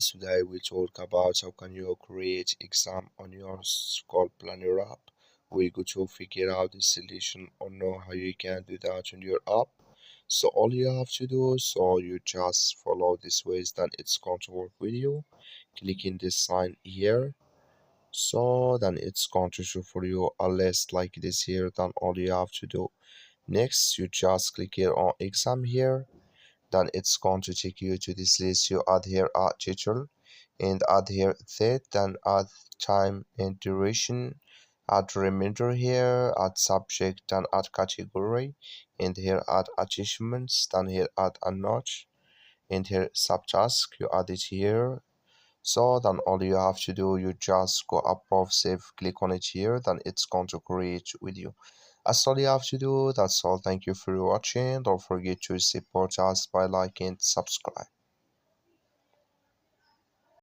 Today we talk about how can you create exam on your school planner app. We're going to figure out the solution or know how you can do that on your app. So all you have to do, so you just follow this ways, then it's going to work with you. Clicking this sign here. So then it's going to show for you a list like this here. Then all you have to do. Next, you just click here on exam here, then it's going to take you to this list. You add here a title and add here date, then add time and duration, add remainder here, add subject, then add category, and here add achievements, then here add a notch, and here subtask, you add it here. So then all you have to do, you just go above save, click on it here, then it's going to create with you. That's all you have to do. That's all. Thank you for watching. Don't forget to support us by liking and subscribe.